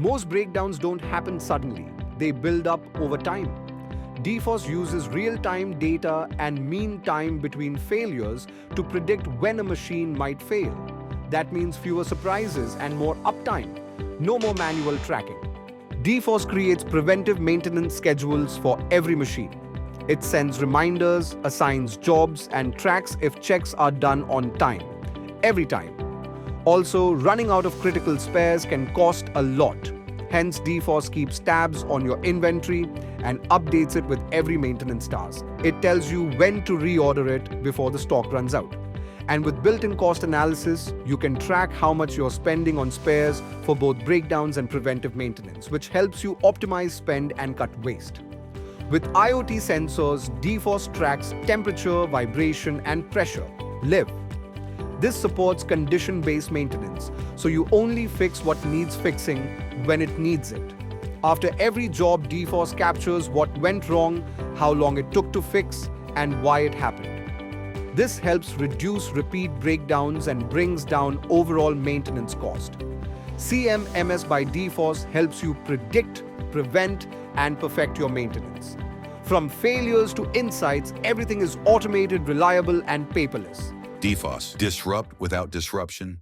Most breakdowns don't happen suddenly, they build up over time. DFOS uses real-time data and mean time between failures to predict when a machine might fail. That means fewer surprises and more uptime. No more manual tracking. DFOS creates preventive maintenance schedules for every machine. It sends reminders, assigns jobs, and tracks if checks are done on time. Every time. Also, running out of critical spares can cost a lot. Hence, DFOS keeps tabs on your inventory and updates it with every maintenance task. It tells you when to reorder it before the stock runs out. And with built-in cost analysis, you can track how much you're spending on spares for both breakdowns and preventive maintenance, which helps you optimize spend and cut waste. With IoT sensors, DFOS tracks temperature, vibration, and pressure. Live. This supports condition-based maintenance, so you only fix what needs fixing when it needs it. After every job, DFOS captures what went wrong, how long it took to fix, and why it happened. This helps reduce repeat breakdowns and brings down overall maintenance cost. CMMS by DFOS helps you predict, prevent, and perfect your maintenance. From failures to insights, everything is automated, reliable, and paperless. DFOS. Disrupt without disruption.